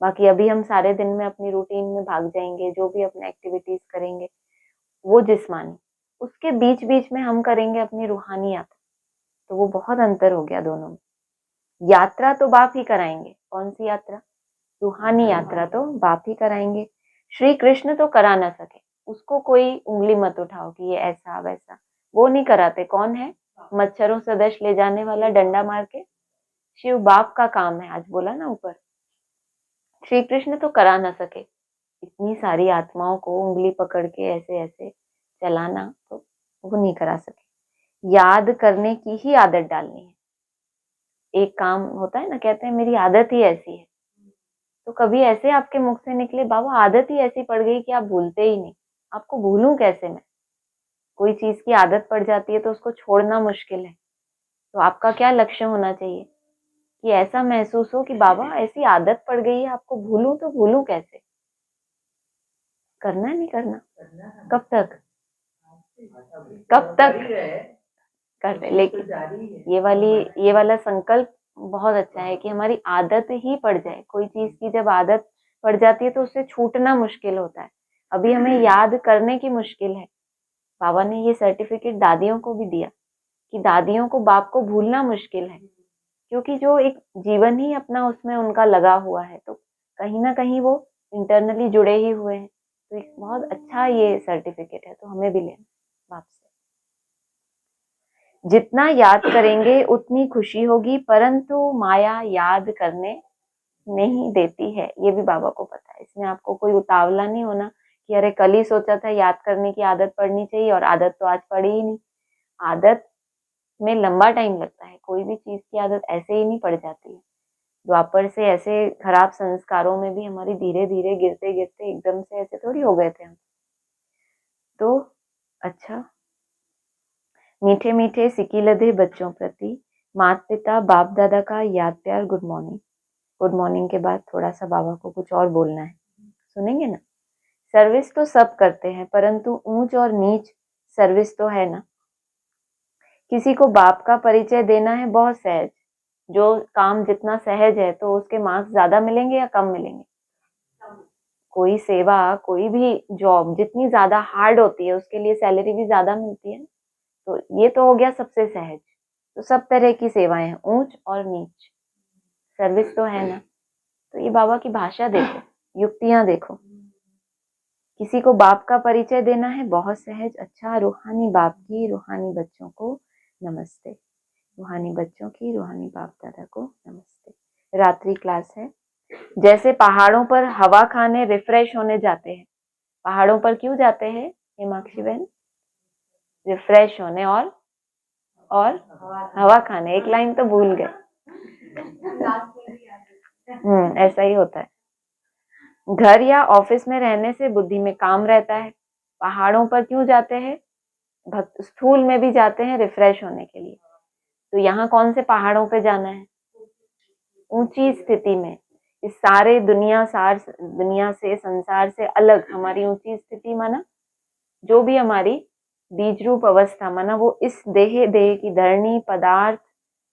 बाकी अभी हम सारे दिन में अपनी रूटीन में भाग जाएंगे, जो भी अपने एक्टिविटीज करेंगे वो जिस्मानी, उसके बीच बीच में हम करेंगे अपनी रूहानी यात्रा। तो वो बहुत अंतर हो गया दोनों में। यात्रा तो बाप ही कराएंगे, कौन सी यात्रा? रूहानी यात्रा तो बाप ही कराएंगे। श्री कृष्ण तो करा ना सके, उसको कोई उंगली मत उठाओ कि ये ऐसा वैसा, वो नहीं कराते। कौन है? मच्छरों सदृश ले जाने वाला डंडा मार के, शिव बाप का काम है। आज बोला ना ऊपर, श्री कृष्ण तो करा ना सके इतनी सारी आत्माओं को उंगली पकड़ के ऐसे ऐसे चलाना, तो वो नहीं करा सके। याद करने की ही आदत डालनी है। एक काम होता है ना, कहते हैं मेरी आदत ही ऐसी है, तो कभी ऐसे आपके मुख से निकले बाबा आदत ही ऐसी पड़ गई कि आप भूलते ही नहीं। आपको भूलूं कैसे मैं? कोई चीज की आदत पड़ जाती है तो उसको छोड़ना मुश्किल है। तो आपका क्या लक्ष्य होना चाहिए कि ऐसा महसूस हो कि बाबा ऐसी आदत पड़ गई है, आपको भूलूं तो भूलूं कैसे? करना है नहीं करना? कब तक? कब तक करते? लेकिन ये वाला संकल्प बहुत अच्छा है कि हमारी आदत ही पड़ जाए। कोई चीज की जब आदत पड़ जाती है तो उससे छूटना मुश्किल होता है। अभी हमें याद करने की मुश्किल है। बाबा ने ये सर्टिफिकेट दादियों को भी दिया कि दादियों को बाप को भूलना मुश्किल है, क्योंकि जो एक जीवन ही अपना उसमें उनका लगा हुआ है, तो कहीं ना कहीं वो इंटरनली जुड़े ही हुए हैं। तो एक बहुत अच्छा ये सर्टिफिकेट है, तो हमें भी लेना बाप से। जितना याद करेंगे उतनी खुशी होगी, परंतु माया याद करने नहीं देती है, ये भी बाबा को पता है। इसमें आपको कोई उतावला नहीं होना कि अरे कल ही सोचा था याद करने की आदत पड़नी चाहिए और आदत तो आज पड़ी ही नहीं। आदत में लंबा टाइम लगता है, कोई भी चीज की आदत ऐसे ही नहीं पड़ जाती है। द्वापर से ऐसे खराब संस्कारों में भी हमारी धीरे धीरे गिरते गिरते एकदम से ऐसे थोड़ी हो गए थे हम। तो अच्छा, मीठे मीठे सिकीलधे बच्चों प्रति माता पिता बाप दादा का याद प्यार गुड मॉर्निंग। गुड मॉर्निंग के बाद थोड़ा सा बाबा को कुछ और बोलना है, सुनेंगे ना? सर्विस तो सब करते हैं, परंतु ऊंच और नीच सर्विस तो है ना। किसी को बाप का परिचय देना है बहुत सहज। जो काम जितना सहज है तो उसके मार्क्स ज्यादा मिलेंगे या कम मिलेंगे? कोई सेवा, कोई भी जॉब जितनी ज्यादा हार्ड होती है उसके लिए सैलरी भी ज्यादा मिलती है। तो ये तो हो गया सबसे सहज। तो सब तरह की सेवाएं हैं, ऊंच और नीच सर्विस तो है ना। तो ये बाबा की भाषा देखो, युक्तियां देखो। किसी को बाप का परिचय देना है बहुत सहज। अच्छा, रूहानी बाप की रूहानी बच्चों को नमस्ते। रूहानी बच्चों की रूहानी बाप दादा को नमस्ते। रात्रि क्लास है। जैसे पहाड़ों पर हवा खाने रिफ्रेश होने जाते हैं। पहाड़ों पर क्यों जाते हैं हिमाक्षी बहन? रिफ्रेश होने और हवा खाने। एक लाइन तो भूल गए। ऐसा ही होता है। घर या ऑफिस में रहने से बुद्धि में काम रहता है। पहाड़ों पर क्यों जाते हैं? भक्त स्थूल में भी जाते हैं रिफ्रेश होने के लिए। तो यहाँ कौन से पहाड़ों पे जाना है? ऊंची स्थिति में। इस सारे दुनिया से, संसार से अलग हमारी ऊंची स्थिति माना जो भी हमारी बीज रूप अवस्था माना, वो इस देह की धरणी, पदार्थ,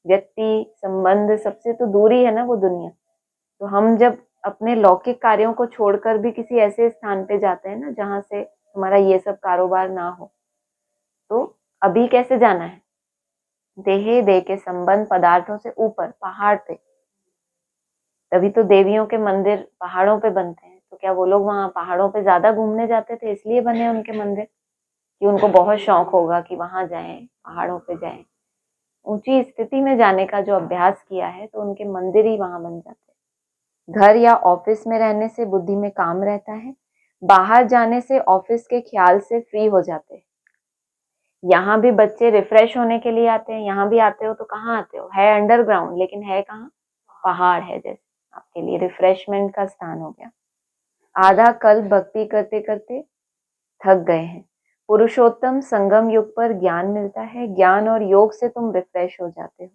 व्यक्ति, संबंध सबसे तो दूरी है ना वो दुनिया। तो हम जब अपने लौकिक कार्यों को छोड़कर भी किसी ऐसे स्थान पे जाते हैं ना जहां से हमारा ये सब कारोबार ना हो, तो अभी कैसे जाना है? देह के संबंध पदार्थों से ऊपर पहाड़ पे। तभी तो देवियों के मंदिर पहाड़ों पे बनते हैं। तो क्या वो लोग वहां पहाड़ों पे ज्यादा घूमने जाते थे इसलिए बने उनके मंदिर कि उनको बहुत शौक होगा कि वहां जाएं, पहाड़ों पे जाएं? ऊंची स्थिति में जाने का जो अभ्यास किया है तो उनके मंदिर ही वहां बन जाते हैं। घर या ऑफिस में रहने से बुद्धि में काम रहता है। बाहर जाने से ऑफिस के ख्याल से फ्री हो जाते हैं। यहाँ भी बच्चे रिफ्रेश होने के लिए आते हैं। यहाँ भी आते हो तो कहाँ आते हो? है अंडरग्राउंड, लेकिन है कहाँ? पहाड़ है। जैसे आपके लिए रिफ्रेशमेंट का स्थान हो गया। आधा कल भक्ति करते करते थक गए हैं। पुरुषोत्तम संगम युग पर ज्ञान मिलता है। ज्ञान और योग से तुम रिफ्रेश हो जाते हो।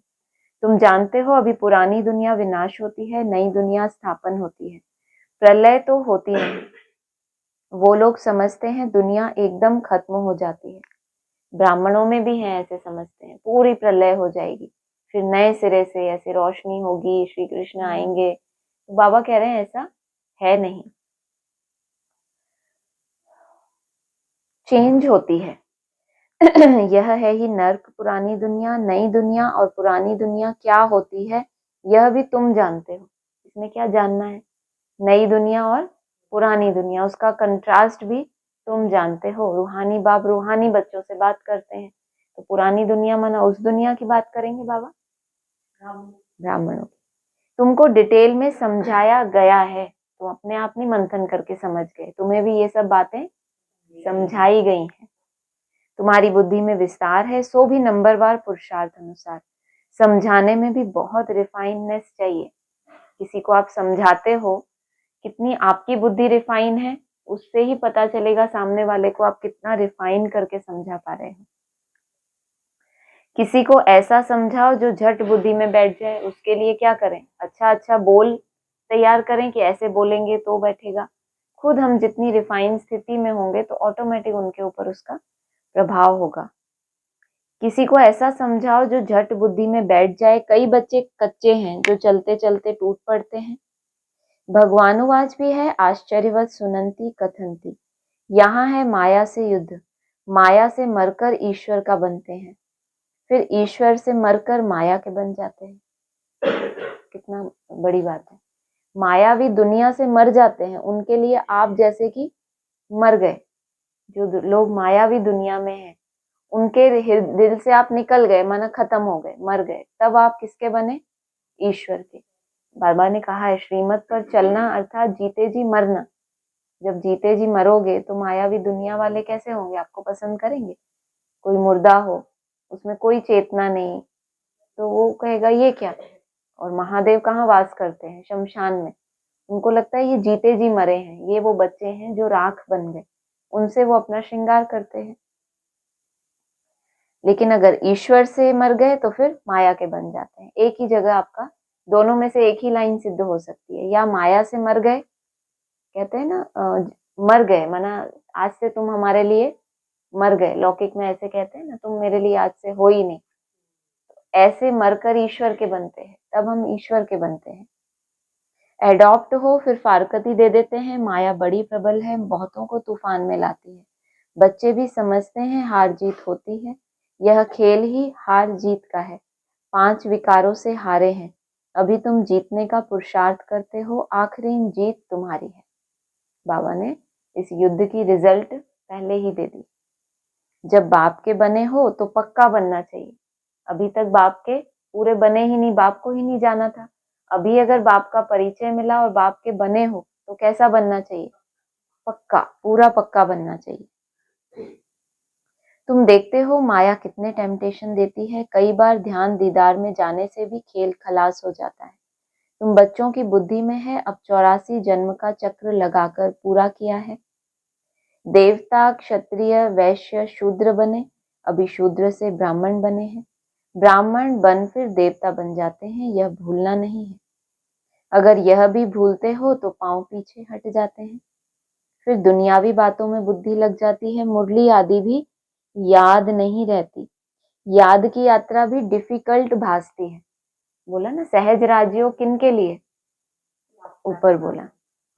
तुम जानते हो अभी पुरानी दुनिया विनाश होती है, नई दुनिया स्थापन होती है। प्रलय तो होती नहीं। वो लोग समझते हैं दुनिया एकदम खत्म हो जाती है। ब्राह्मणों में भी हैं ऐसे समझते हैं, पूरी प्रलय हो जाएगी, फिर नए सिरे से ऐसे रोशनी होगी, श्री कृष्ण आएंगे। तो बाबा कह रहे हैं ऐसा है नहीं, चेंज होती है। यह है ही नर्क, पुरानी दुनिया, नई दुनिया। और पुरानी दुनिया क्या होती है यह भी तुम जानते हो। इसमें क्या जानना है? नई दुनिया और पुरानी दुनिया, उसका कंट्रास्ट भी तुम जानते हो। रूहानी बाप रूहानी बच्चों से बात करते हैं, तो पुरानी दुनिया माना उस दुनिया की बात करेंगे बाबा, ब्राह्मणों की। तुमको डिटेल में समझाया गया है, तुम अपने आप नहीं मंथन करके समझ गए, तुम्हें भी ये सब बातें समझाई गई हैं। तुम्हारी बुद्धि में विस्तार है, सो भी नंबरवार पुरुषार्थ अनुसार। समझाने में भी बहुत रिफाइननेस चाहिए। किसी को आप समझाते हो, कितनी आपकी बुद्धि रिफाइन है, उससे ही पता चलेगा सामने वाले को आप कितना रिफाइन करके समझा पा रहे हो। किसी को ऐसा समझाओ जो झट बुद्धि में बैठ जाए, उसके लिए क्या करें? अच्छा अच्छा बोल तैयार करें कि ऐसे बोलेंगे तो बैठेगा। खुद हम जितनी रिफाइन स्थिति में होंगे तो ऑटोमेटिक उनके ऊपर उसका प्रभाव होगा। किसी को ऐसा समझाओ जो झट बुद्धि में बैठ जाए। कई बच्चे कच्चे हैं जो चलते चलते टूट पड़ते हैं। भगवानुवाच भी है, आश्चर्यवत सुनंती कथंती। यहाँ है माया से युद्ध। माया से मरकर ईश्वर का बनते हैं, फिर ईश्वर से मरकर माया के बन जाते हैं। कितना बड़ी बात है। मायावी दुनिया से मर जाते हैं, उनके लिए आप जैसे कि मर गए। जो लोग मायावी दुनिया में हैं, उनके दिल से आप निकल गए, माना खत्म हो गए, मर गए। तब आप किसके बने? ईश्वर के। बाबा ने कहा है श्रीमत पर चलना अर्थात जीते जी मरना। जब जीते जी मरोगे तो मायावी दुनिया वाले कैसे होंगे? आपको पसंद करेंगे? कोई मुर्दा हो, उसमें कोई चेतना नहीं, तो वो कहेगा ये क्या। और महादेव कहाँ वास करते हैं? शमशान में। उनको लगता है ये जीते जी मरे हैं, ये वो बच्चे हैं जो राख बन गए, उनसे वो अपना श्रृंगार करते हैं। लेकिन अगर ईश्वर से मर गए तो फिर माया के बन जाते हैं। एक ही जगह आपका, दोनों में से एक ही लाइन सिद्ध हो सकती है। या माया से मर गए, कहते हैं ना मर गए, माना आज से तुम हमारे लिए मर गए। लौकिक में ऐसे कहते हैं ना, तुम मेरे लिए आज से हो ही नहीं। ऐसे मरकर ईश्वर के बनते हैं, तब हम ईश्वर के बनते हैं। एडॉप्ट हो फिर फारकती दे देते हैं। माया बड़ी प्रबल है, बहुतों को तूफान में लाती है। बच्चे भी समझते हैं हार जीत होती है, यह खेल ही हार जीत का है। 5 विकारों से हारे हैं, अभी तुम जीतने का पुरुषार्थ करते हो, आखिरी जीत तुम्हारी है। बाबा ने इस युद्ध की रिजल्ट पहले ही दे दी। जब बाप के बने हो तो पक्का बनना चाहिए। अभी तक बाप के पूरे बने ही नहीं, बाप को ही नहीं जाना था। अभी अगर बाप का परिचय मिला और बाप के बने हो तो कैसा बनना चाहिए? पक्का, पूरा पक्का बनना चाहिए। तुम देखते हो माया कितने टेम्पटेशन देती है। कई बार ध्यान दीदार में जाने से भी खेल खलास हो जाता है। तुम बच्चों की बुद्धि में है, अब 84 जन्म का चक्र लगाकर पूरा किया है। देवता, क्षत्रिय, वैश्य, शूद्र बने, अभी शूद्र से ब्राह्मण बने हैं। ब्राह्मण बन फिर देवता बन जाते हैं, यह भूलना नहीं है। अगर यह भी भूलते हो तो पांव पीछे हट जाते हैं। फिर दुनियावी बातों में बुद्धि लग जाती है। मुरली आदि भी याद नहीं रहती। याद की यात्रा भी डिफिकल्ट भासती है। बोला ना सहज राजयोग किन के लिए? ऊपर बोला।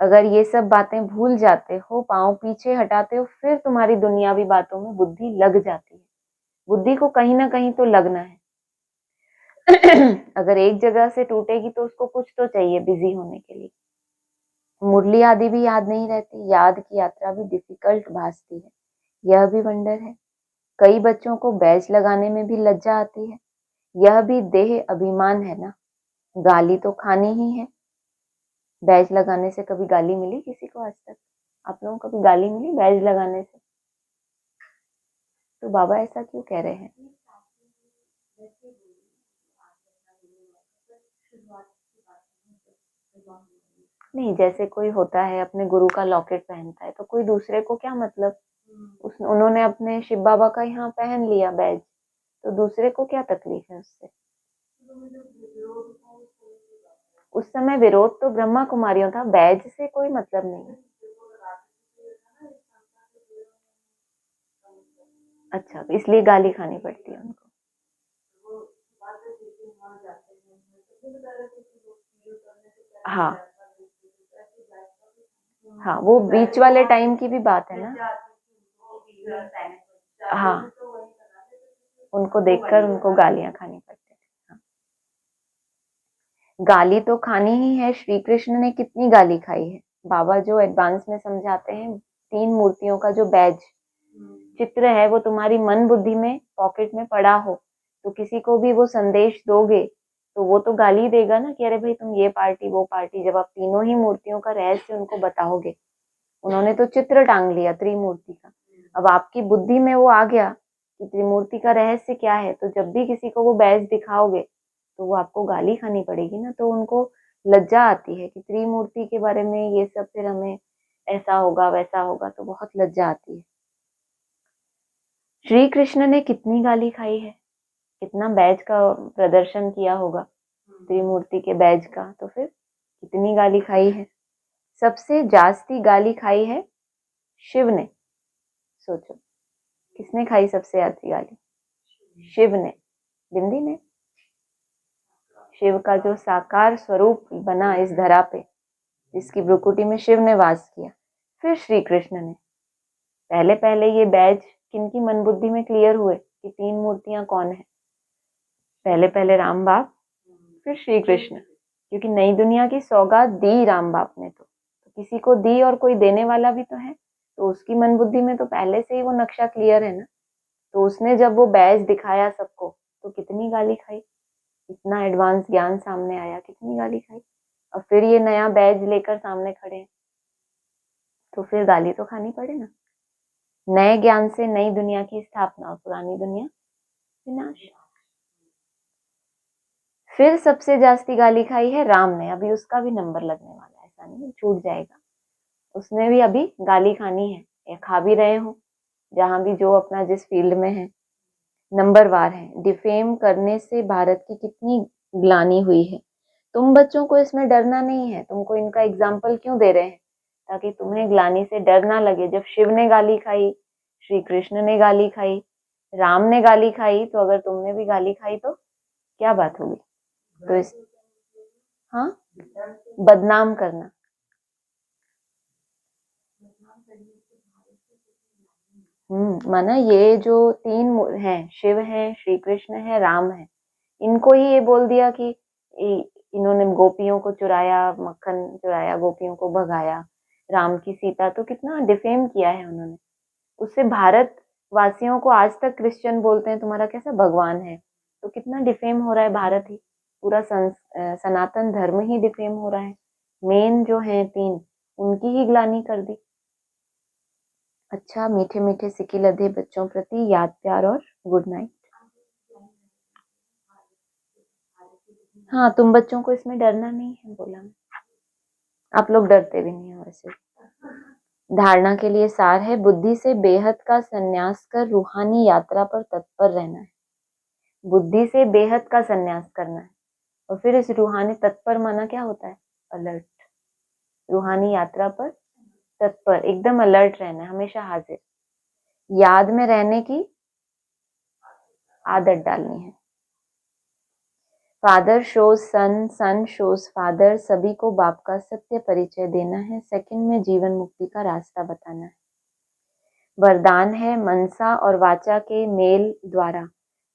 अगर ये सब बातें भूल जाते हो, पांव पीछे हटाते हो, फिर तुम्हारी दुनियावी बातों में बुद्धि लग जाती है। बुद्धि को कहीं ना कहीं तो लगना है। अगर एक जगह से टूटेगी तो उसको कुछ तो चाहिए बिजी होने के लिए। मुरली आदि भी याद नहीं रहती। याद की यात्रा भी डिफिकल्ट भासती है, यह भी वंडर है। कई बच्चों को बैज लगाने में भी लज्जा आती है, यह भी देह अभिमान है ना। गाली तो खानी ही है। बैज लगाने से कभी गाली मिली किसी को आज तक? आप लोगों को कभी गाली मिली बैज लगाने से? तो बाबा ऐसा क्यों कह रहे हैं? नहीं, जैसे कोई होता है अपने गुरु का लॉकेट पहनता है तो कोई दूसरे को क्या मतलब, उन्होंने अपने शिव बाबा का यहाँ पहन लिया बैज, तो दूसरे को क्या तकलीफ है उससे? उस समय विरोध तो ब्रह्मा कुमारियों था, बैज से कोई मतलब नहीं। अच्छा, इसलिए गाली खानी पड़ती है उनको। हाँ हाँ, वो बीच वाले टाइम की भी बात है ना। हाँ, उनको देखकर उनको गालियां खानी पड़ती है। हाँ। गाली तो खानी ही है। श्री कृष्ण ने कितनी गाली खाई है। बाबा जो एडवांस में समझाते हैं, 3 मूर्तियों का जो बैज चित्र है वो तुम्हारी मन बुद्धि में पॉकेट में पड़ा हो तो किसी को भी वो संदेश दोगे तो वो तो गाली देगा ना कि अरे भाई तुम ये पार्टी वो पार्टी। जब आप तीनों ही मूर्तियों का रहस्य उनको बताओगे, उन्होंने तो चित्र टांग लिया त्रिमूर्ति का, अब आपकी बुद्धि में वो आ गया कि त्रिमूर्ति का रहस्य क्या है, तो जब भी किसी को वो बैज दिखाओगे तो वो आपको गाली खानी पड़ेगी ना, तो उनको लज्जा आती है कि त्रिमूर्ति के बारे में ये सब, फिर हमें ऐसा होगा वैसा होगा, तो बहुत लज्जा आती है। श्री कृष्ण ने कितनी गाली खाई है, कितना बैज का प्रदर्शन किया होगा त्रिमूर्ति के बैज का, तो फिर कितनी गाली खाई है। सबसे जास्ती गाली खाई है शिव ने। सोचो किसने खाई सबसे ज्यादा गाली? शिव ने, बिंदी ने। शिव का जो साकार स्वरूप बना इस धरा पे, जिसकी भ्रुकुटी में शिव ने वास किया, फिर श्री कृष्ण ने। पहले पहले ये बैज किनकी मन बुद्धि में क्लियर हुए कि 3 मूर्तियां कौन है? पहले पहले राम बाप, फिर श्री कृष्ण, क्योंकि नई दुनिया की सौगात दी राम बाप ने, तो किसी को दी और कोई देने वाला भी तो है, तो उसकी मन बुद्धि में तो पहले से ही वो नक्शा क्लियर है ना। तो उसने जब वो बैज दिखाया सबको, तो कितनी गाली खाई, इतना एडवांस ज्ञान सामने आया, कितनी गाली खाई। और फिर ये नया बैज लेकर सामने खड़े हैं, तो फिर गाली तो खानी पड़े ना। नए ज्ञान से नई दुनिया की स्थापना और पुरानी दुनिया विनाश। फिर सबसे जास्ती गाली खाई है राम ने। अभी उसका भी नंबर लगने वाला है, ऐसा नहीं छूट जाएगा, उसने भी अभी गाली खानी है, या खा भी रहे हो, जहां भी जो अपना जिस फील्ड में है, नंबरवार है। डिफेम करने से भारत की कितनी ग्लानि हुई है। तुम बच्चों को इसमें डरना नहीं है, तुमको इनका एग्जाम्पल क्यों दे रहे हैं? ताकि तुम्हें ग्लानि से डर ना लगे। जब शिव ने गाली खाई, श्री कृष्ण ने गाली खाई, राम ने गाली खाई, तो अगर तुमने भी गाली खाई तो क्या बात होगी? तो इस हाँ, बदनाम करना। माना ये जो 3 हैं, शिव हैं, श्री कृष्ण है, राम है, इनको ही ये बोल दिया कि इन्होंने गोपियों को चुराया, मक्खन चुराया, गोपियों को भगाया, राम की सीता, तो कितना डिफेम किया है उन्होंने। उससे भारत वासियों को आज तक क्रिश्चियन बोलते हैं तुम्हारा कैसा भगवान है, तो कितना डिफेम हो रहा है भारत ही, पूरा सनातन धर्म ही डिफेम हो रहा है। मेन जो है 3, उनकी ही ग्लानि कर दी। अच्छा, मीठे मीठे सिकी लधे बच्चों प्रति याद प्यार और गुड नाइट। हाँ, तुम बच्चों को इसमें डरना नहीं है, बोला मैं। आप लोग डरते भी नहीं हो वैसे। धारणा के लिए सार है, बुद्धि से बेहद का संन्यास कर रूहानी यात्रा पर तत्पर रहना है। बुद्धि से बेहद का संन्यास करना है, और फिर इस रूहानी तत्पर माना क्या होता है? अलर्ट। रूहानी यात्रा पर तत्पर, एकदम अलर्ट रहना है, हमेशा हाजिर, याद में रहने की आदत डालनी है। फादर शोज सन, सन शोज फादर, सभी को बाप का सत्य परिचय देना है, सेकंड में जीवन मुक्ति का रास्ता बताना है। वरदान है, मनसा और वाचा के मेल द्वारा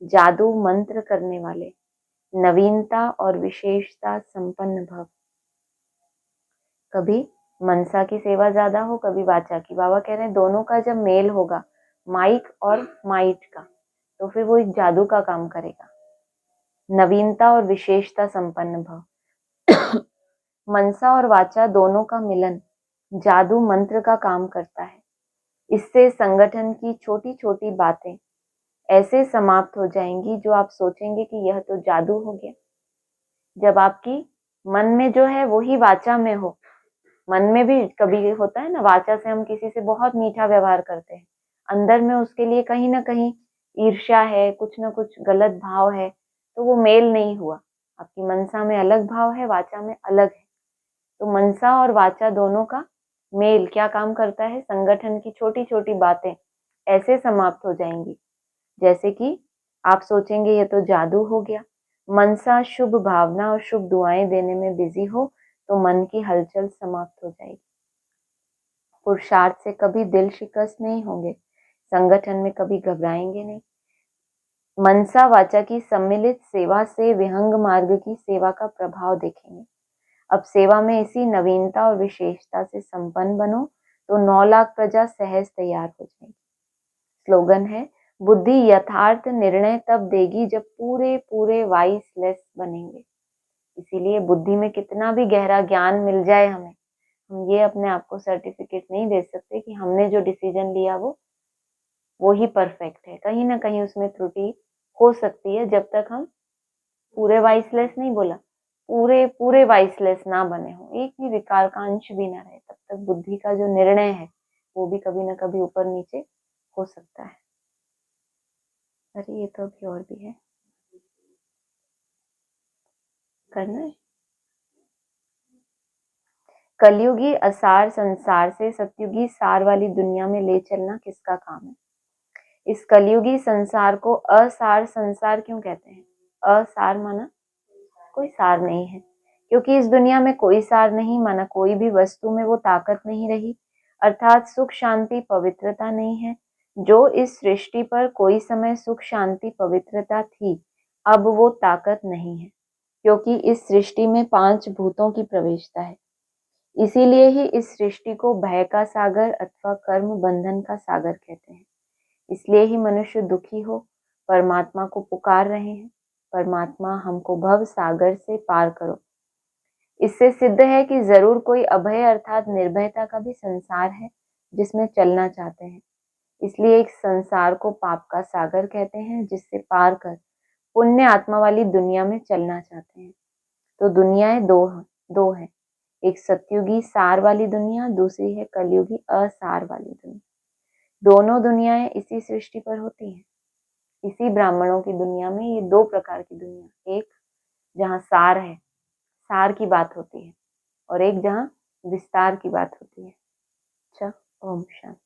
जादू मंत्र करने वाले, नवीनता और विशेषता संपन्न भव। कभी मनसा की सेवा ज्यादा हो, कभी वाचा की। बाबा कह रहे हैं दोनों का जब मेल होगा, माइक और माइट का, तो फिर वो एक जादू का काम करेगा। नवीनता और विशेषता संपन्न भव। मनसा और वाचा दोनों का मिलन जादू मंत्र का काम करता है। इससे संगठन की छोटी छोटी बातें ऐसे समाप्त हो जाएंगी जो आप सोचेंगे कि यह तो जादू हो गया। जब आपकी मन में जो है वही वाचा में हो, मन में भी कभी होता है ना, वाचा से हम किसी से बहुत मीठा व्यवहार करते हैं, अंदर में उसके लिए कहीं ना कहीं ईर्ष्या है, कुछ ना कुछ गलत भाव है, तो वो मेल नहीं हुआ। आपकी मनसा में अलग भाव है, वाचा में अलग है। तो मनसा और वाचा दोनों का मेल क्या काम करता है? संगठन की छोटी छोटी बातें ऐसे समाप्त हो जाएंगी जैसे कि आप सोचेंगे ये तो जादू हो गया। मनसा शुभ भावना और शुभ दुआएं देने में बिजी हो तो मन की हलचल समाप्त हो जाएगी। पुरुषार्थ से कभी दिल शिकस्त नहीं होंगे, संगठन में कभी घबराएंगे नहीं। मनसा वाचा की सम्मिलित सेवा से विहंग मार्ग की सेवा का प्रभाव देखेंगे। अब सेवा में इसी नवीनता और विशेषता से संपन्न बनो तो 9 लाख प्रजा सहज तैयार हो जाएगी। स्लोगन है, बुद्धि यथार्थ निर्णय तब देगी जब पूरे पूरे वाइसलेस बनेंगे। इसीलिए बुद्धि में कितना भी गहरा ज्ञान मिल जाए हमें, हम ये अपने आप को सर्टिफिकेट नहीं दे सकते कि हमने जो डिसीजन लिया वो वो ही परफेक्ट है। कहीं ना कहीं उसमें त्रुटि हो सकती है, जब तक हम पूरे वाइसलेस नहीं बोला, पूरे पूरे वाइसलेस ना बने हो, एक भी विकार का अंश भी ना रहे, तब तक बुद्धि का जो निर्णय है वो भी कभी ना कभी ऊपर नीचे हो सकता है। अरे ये तो अभी और भी है, करना है। कलयुगी असार संसार से सतयुगी सार वाली दुनिया में ले चलना किसका काम है? इस कलयुगी संसार को असार संसार क्यों कहते हैं? असार माना कोई सार नहीं है, क्योंकि इस दुनिया में कोई सार नहीं माना, कोई भी वस्तु में वो ताकत नहीं रही, अर्थात सुख शांति पवित्रता नहीं है। जो इस सृष्टि पर कोई समय सुख शांति पवित्रता थी, अब वो ताकत नहीं है, क्योंकि इस सृष्टि में 5 भूतों की प्रवेशता है। इसीलिए ही इस सृष्टि को भय का सागर अथवा कर्म बंधन का सागर कहते हैं। इसलिए ही मनुष्य दुखी हो परमात्मा को पुकार रहे हैं, परमात्मा हमको भव सागर से पार करो। इससे सिद्ध है कि जरूर कोई अभय अर्थात निर्भयता का भी संसार है जिसमें चलना चाहते हैं। इसलिए एक संसार को पाप का सागर कहते हैं, जिससे पार कर पुण्य आत्मा वाली दुनिया में चलना चाहते हैं। तो दुनियाएं दो हैं, एक सतयुगी सार वाली दुनिया, दूसरी है कलयुगी असार वाली दुनिया। दोनों दुनियाएं इसी सृष्टि पर होती हैं। इसी ब्राह्मणों की दुनिया में ये 2 प्रकार की दुनिया, एक जहाँ सार है, सार की बात होती है, और एक जहाँ विस्तार की बात होती है। अच्छा, ओम शांति।